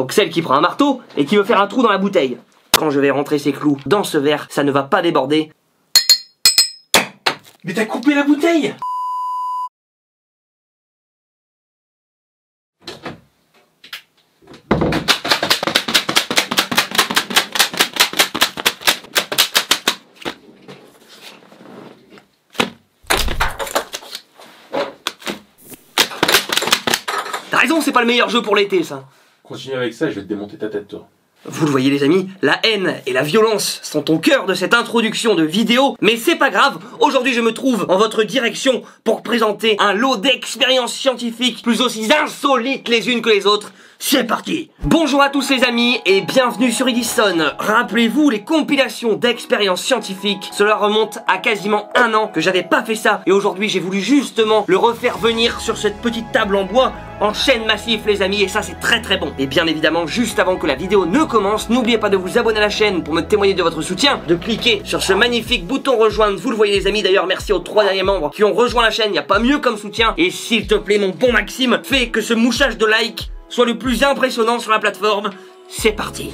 Donc celle qui prend un marteau et qui veut faire un trou dans la bouteille. Quand je vais rentrer ces clous dans ce verre, ça ne va pas déborder. Mais t'as coupé la bouteille! T'as raison, c'est pas le meilleur jeu pour l'été, ça. Continue avec ça, je vais te démonter ta tête, toi. Vous le voyez les amis, la haine et la violence sont au cœur de cette introduction de vidéo, mais c'est pas grave, aujourd'hui je me trouve en votre direction pour présenter un lot d'expériences scientifiques plus aussi insolites les unes que les autres. C'est parti! Bonjour à tous les amis et bienvenue sur Edison. Rappelez-vous les compilations d'expériences scientifiques, cela remonte à quasiment 1 an que j'avais pas fait ça et aujourd'hui j'ai voulu justement le refaire venir sur cette petite table en bois en chaîne massif les amis et ça c'est très bon. Et bien évidemment juste avant que la vidéo ne commence, n'oubliez pas de vous abonner à la chaîne pour me témoigner de votre soutien, de cliquer sur ce magnifique bouton rejoindre, vous le voyez les amis, d'ailleurs merci aux 3 derniers membres qui ont rejoint la chaîne, il n'y a pas mieux comme soutien et s'il te plaît mon bon Maxime, fais que ce mouchage de like soit le plus impressionnant sur la plateforme. C'est parti.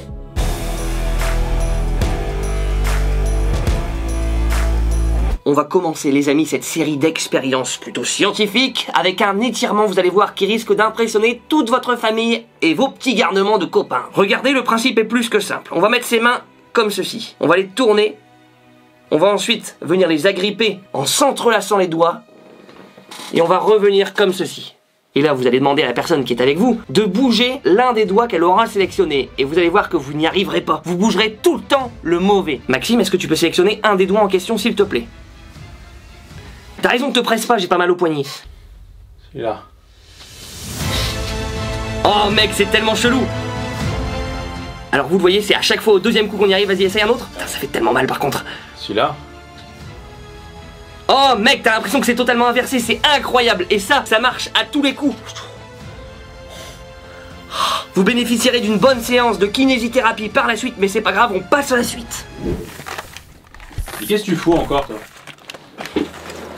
On va commencer les amis cette série d'expériences plutôt scientifiques avec un étirement, vous allez voir, qui risque d'impressionner toute votre famille et vos petits garnements de copains. Regardez, le principe est plus que simple. On va mettre ses mains comme ceci. On va les tourner. On va ensuite venir les agripper en s'entrelaçant les doigts. Et on va revenir comme ceci. Et là, vous allez demander à la personne qui est avec vous de bouger l'un des doigts qu'elle aura sélectionné. Et vous allez voir que vous n'y arriverez pas. Vous bougerez tout le temps le mauvais. Maxime, est-ce que tu peux sélectionner un des doigts en question, s'il te plaît? T'as raison, te presse pas, j'ai pas mal au poignet. Celui-là. Oh mec, c'est tellement chelou. Alors vous le voyez, c'est à chaque fois au deuxième coup qu'on y arrive. Vas-y, essaye un autre. Putain, ça fait tellement mal par contre. Celui-là. Oh mec, t'as l'impression que c'est totalement inversé, c'est incroyable. Et ça marche à tous les coups. Vous bénéficierez d'une bonne séance de kinésithérapie par la suite, mais c'est pas grave, on passe à la suite. Et qu'est-ce que tu fous encore, toi?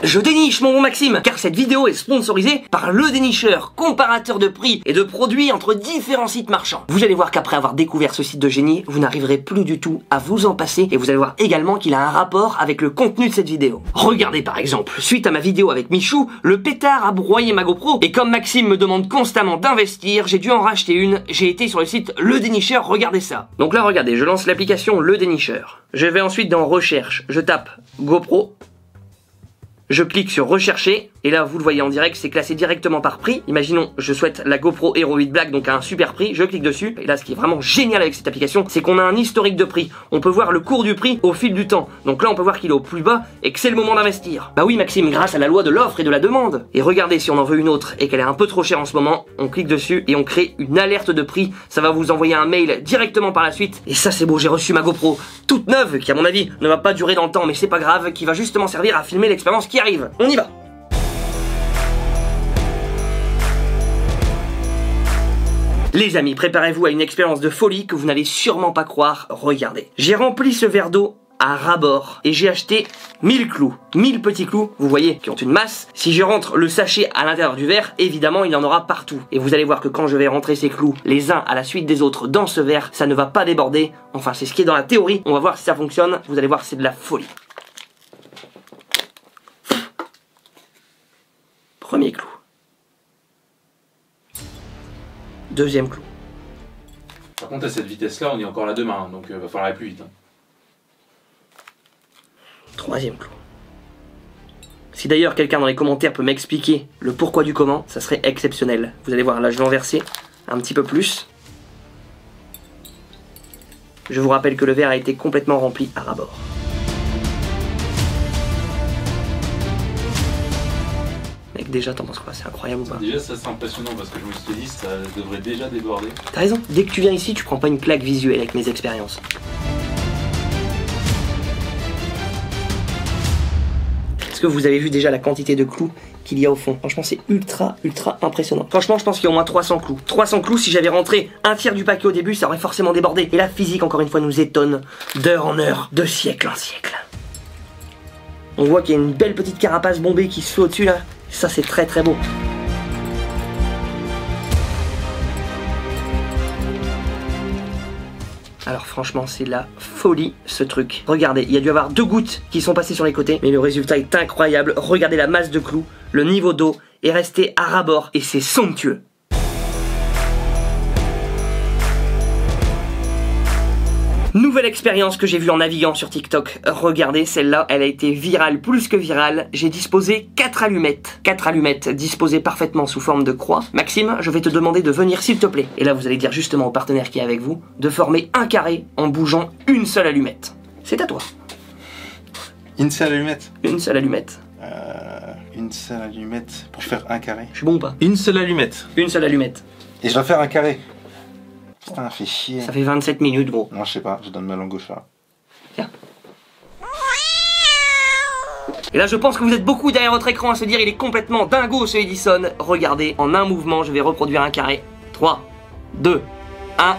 Je déniche mon bon Maxime, car cette vidéo est sponsorisée par Le Dénicheur, comparateur de prix et de produits entre différents sites marchands. Vous allez voir qu'après avoir découvert ce site de génie, vous n'arriverez plus du tout à vous en passer et vous allez voir également qu'il a un rapport avec le contenu de cette vidéo. Regardez par exemple, suite à ma vidéo avec Michou, le pétard a broyé ma GoPro et comme Maxime me demande constamment d'investir, j'ai dû en racheter une, j'ai été sur le site Le Dénicheur, regardez ça. Donc là regardez, je lance l'application Le Dénicheur. Je vais ensuite dans Recherche, je tape GoPro. Je clique sur rechercher, et là vous le voyez en direct, c'est classé directement par prix. Imaginons, je souhaite la GoPro Hero 8 Black, donc à un super prix, je clique dessus. Et là ce qui est vraiment génial avec cette application, c'est qu'on a un historique de prix. On peut voir le cours du prix au fil du temps. Donc là on peut voir qu'il est au plus bas et que c'est le moment d'investir. Bah oui Maxime, grâce à la loi de l'offre et de la demande. Et regardez, si on en veut une autre et qu'elle est un peu trop chère en ce moment, on clique dessus et on crée une alerte de prix. Ça va vous envoyer un mail directement par la suite. Et ça c'est beau, j'ai reçu ma GoPro toute neuve, qui à mon avis ne va pas durer dans le temps, mais c'est pas grave, qui va justement servir à filmer l'expérience qui arrive. On y va. Les amis, préparez-vous à une expérience de folie que vous n'allez sûrement pas croire. Regardez. J'ai rempli ce verre d'eau à ras-bord et j'ai acheté 1000 clous. 1000 petits clous, vous voyez, qui ont une masse. Si je rentre le sachet à l'intérieur du verre, évidemment, il y en aura partout. Et vous allez voir que quand je vais rentrer ces clous, les uns à la suite des autres dans ce verre, ça ne va pas déborder. Enfin, c'est ce qui est dans la théorie. On va voir si ça fonctionne. Vous allez voir, c'est de la folie. Premier clou. Deuxième clou. Par contre, à cette vitesse-là, on est encore là demain, donc va falloir aller plus vite. Troisième clou. Si d'ailleurs quelqu'un dans les commentaires peut m'expliquer le pourquoi du comment, ça serait exceptionnel. Vous allez voir, là je vais en verser un petit peu plus. Je vous rappelle que le verre a été complètement rempli à ras-bord. Mec, déjà t'en penses quoi? C'est incroyable ou pas? Déjà ça c'est impressionnant parce que je me suis dit ça devrait déjà déborder. T'as raison, dès que tu viens ici tu prends pas une claque visuelle avec mes expériences. Est-ce que vous avez vu déjà la quantité de clous qu'il y a au fond? Franchement c'est ultra impressionnant. Franchement je pense qu'il y a au moins 300 clous. 300 clous, si j'avais rentré un tiers du paquet au début, ça aurait forcément débordé. Et la physique encore une fois nous étonne d'heure en heure, de siècle en siècle. On voit qu'il y a une belle petite carapace bombée qui se fait au-dessus là. Ça c'est très beau. Alors franchement, c'est la folie ce truc. Regardez, il y a dû y avoir 2 gouttes qui sont passées sur les côtés, mais le résultat est incroyable. Regardez la masse de clous, le niveau d'eau est resté à ras-bord et c'est somptueux. Nouvelle expérience que j'ai vue en naviguant sur TikTok. Regardez, celle-là, elle a été virale, plus que virale. J'ai disposé 4 allumettes. 4 allumettes disposées parfaitement sous forme de croix. Maxime, je vais te demander de venir s'il te plaît. Et là, vous allez dire justement au partenaire qui est avec vous de former un carré en bougeant une seule allumette. C'est à toi. Une seule allumette. Une seule allumette. Une seule allumette pour faire un carré. Je suis bon ou pas? Une seule allumette. Une seule allumette. Et je dois faire un carré. Putain, fait chier. Ça fait 27 minutes, gros. Non, je sais pas, je donne ma langue au chat. Tiens. Et là, je pense que vous êtes beaucoup derrière votre écran à se dire il est complètement dingo ce Edison. Regardez, en un mouvement, je vais reproduire un carré. 3, 2, 1.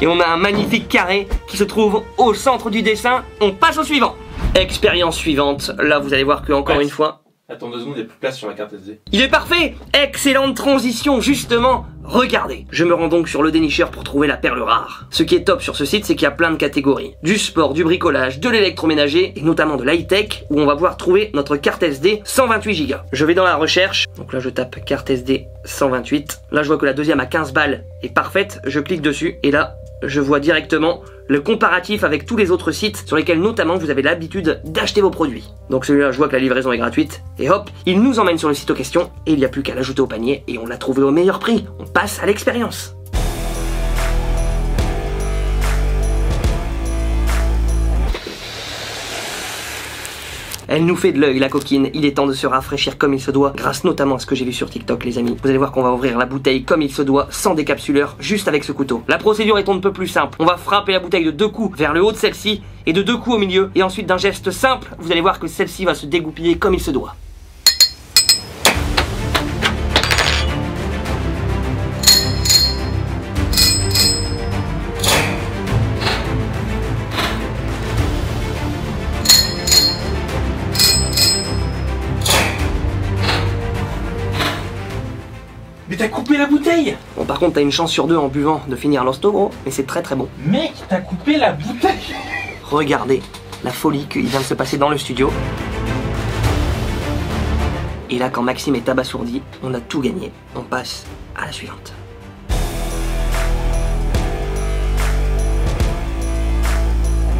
Et on a un magnifique carré qui se trouve au centre du dessin. On passe au suivant. Expérience suivante. Là, vous allez voir que encore une fois... Attends 2 secondes, il n'y a plus de place sur la carte SD. Il est parfait! Excellente transition, justement! Regardez, je me rends donc sur le dénicheur pour trouver la perle rare. Ce qui est top sur ce site, c'est qu'il y a plein de catégories. Du sport, du bricolage, de l'électroménager, et notamment de l'high-tech, où on va pouvoir trouver notre carte SD 128 Go. Je vais dans la recherche, donc là je tape carte SD 128. Là je vois que la deuxième à 15 balles est parfaite, je clique dessus, et là, je vois directement le comparatif avec tous les autres sites sur lesquels notamment vous avez l'habitude d'acheter vos produits. Donc celui-là, je vois que la livraison est gratuite, et hop, il nous emmène sur le site en question, et il n'y a plus qu'à l'ajouter au panier, et on l'a trouvé au meilleur prix. On passe à l'expérience. Elle nous fait de l'œil la coquine, il est temps de se rafraîchir comme il se doit, grâce notamment à ce que j'ai vu sur TikTok les amis. Vous allez voir qu'on va ouvrir la bouteille comme il se doit, sans décapsuleur, juste avec ce couteau. La procédure est on ne peut plus simple, on va frapper la bouteille de 2 coups vers le haut de celle-ci, et de 2 coups au milieu, et ensuite d'un geste simple, vous allez voir que celle-ci va se dégoupiller comme il se doit. Mais t'as coupé la bouteille! Bon par contre t'as une chance sur 2 en buvant de finir l'hosto gros, mais c'est très très bon. Mec, t'as coupé la bouteille! Regardez la folie qu'il vient de se passer dans le studio. Et là quand Maxime est abasourdi, on a tout gagné. On passe à la suivante.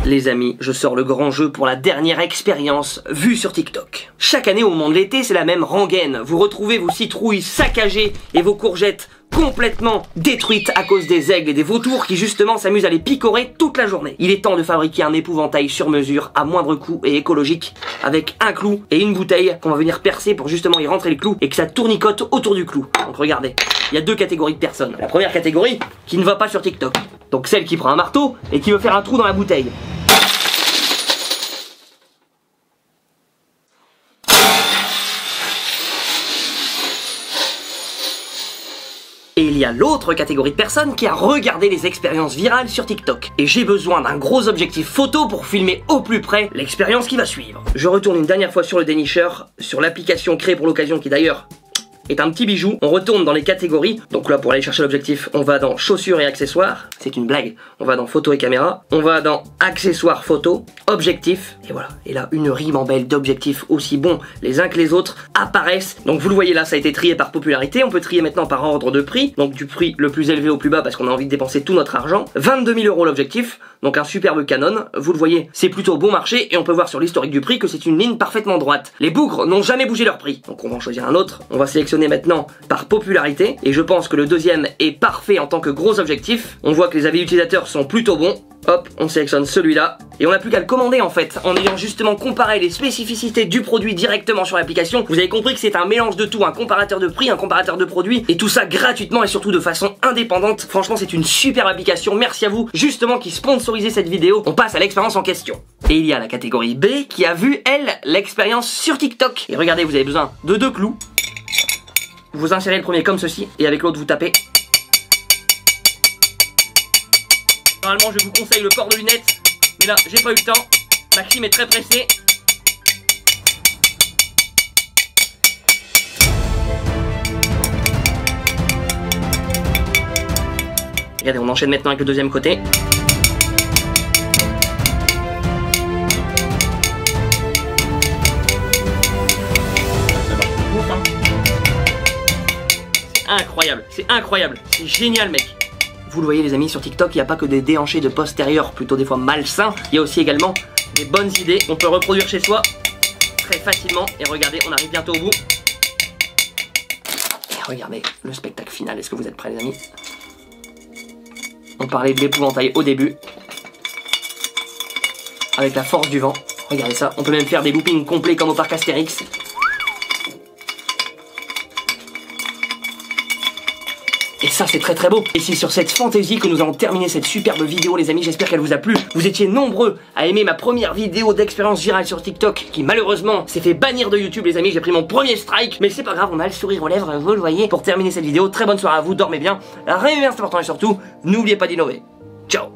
Les amis, je sors le grand jeu pour la dernière expérience vue sur TikTok. Chaque année au moment de l'été, c'est la même rengaine. Vous retrouvez vos citrouilles saccagées et vos courgettes complètement détruites à cause des aigles et des vautours qui justement s'amusent à les picorer toute la journée. Il est temps de fabriquer un épouvantail sur mesure à moindre coût et écologique avec un clou et une bouteille qu'on va venir percer pour justement y rentrer le clou et que ça tournicote autour du clou. Donc regardez, il y a 2 catégories de personnes. La première catégorie qui ne va pas sur TikTok. Donc celle qui prend un marteau et qui veut faire un trou dans la bouteille. Et il y a l'autre catégorie de personnes qui a regardé les expériences virales sur TikTok. Et j'ai besoin d'un gros objectif photo pour filmer au plus près l'expérience qui va suivre. Je retourne une dernière fois sur le dénicheur, sur l'application créée pour l'occasion qui d'ailleurs est un petit bijou. On retourne dans les catégories. Donc là pour aller chercher l'objectif, on va dans chaussures et accessoires. C'est une blague. On va dans photo et caméra. On va dans accessoires photo, objectif. Et voilà. Et là une ribambelle d'objectifs aussi bons les uns que les autres apparaissent. Donc vous le voyez là, ça a été trié par popularité. On peut trier maintenant par ordre de prix. Donc du prix le plus élevé au plus bas parce qu'on a envie de dépenser tout notre argent. 22 000 € l'objectif. Donc un superbe Canon. Vous le voyez, c'est plutôt bon marché. Et on peut voir sur l'historique du prix que c'est une ligne parfaitement droite. Les bougres n'ont jamais bougé leur prix. Donc on va en choisir un autre. On va sélectionner maintenant par popularité et je pense que le deuxième est parfait en tant que gros objectif. On voit que les avis utilisateurs sont plutôt bons. Hop, on sélectionne celui-là et on n'a plus qu'à le commander en fait en ayant justement comparé les spécificités du produit directement sur l'application. Vous avez compris que c'est un mélange de tout, un comparateur de prix, un comparateur de produits et tout ça gratuitement et surtout de façon indépendante. Franchement c'est une super application, merci à vous justement qui sponsorisez cette vidéo. On passe à l'expérience en question. Et il y a la catégorie B qui a vu elle l'expérience sur TikTok. Et regardez, vous avez besoin de 2 clous. Vous insérez le premier comme ceci et avec l'autre vous tapez. Normalement je vous conseille le port de lunettes, mais là j'ai pas eu le temps. Maxime est très pressé. Regardez, on enchaîne maintenant avec le deuxième côté. Incroyable, c'est incroyable, c'est génial mec. Vous le voyez les amis, sur TikTok, il n'y a pas que des déhanchés de postérieurs plutôt des fois malsains, il y a aussi également des bonnes idées, on peut reproduire chez soi très facilement. Et regardez, on arrive bientôt au bout. Et regardez le spectacle final, est-ce que vous êtes prêts les amis? On parlait de l'épouvantail au début, avec la force du vent, regardez ça, on peut même faire des loopings complets comme au parc Astérix. Et ça c'est très très beau. Et c'est sur cette fantaisie que nous allons terminer cette superbe vidéo les amis, j'espère qu'elle vous a plu. Vous étiez nombreux à aimer ma première vidéo d'expérience virale sur TikTok qui malheureusement s'est fait bannir de YouTube les amis, j'ai pris mon premier strike. Mais c'est pas grave, on a le sourire aux lèvres, vous le voyez. Pour terminer cette vidéo, très bonne soirée à vous, dormez bien, rêvez bien c'est important et surtout, n'oubliez pas d'innover. Ciao.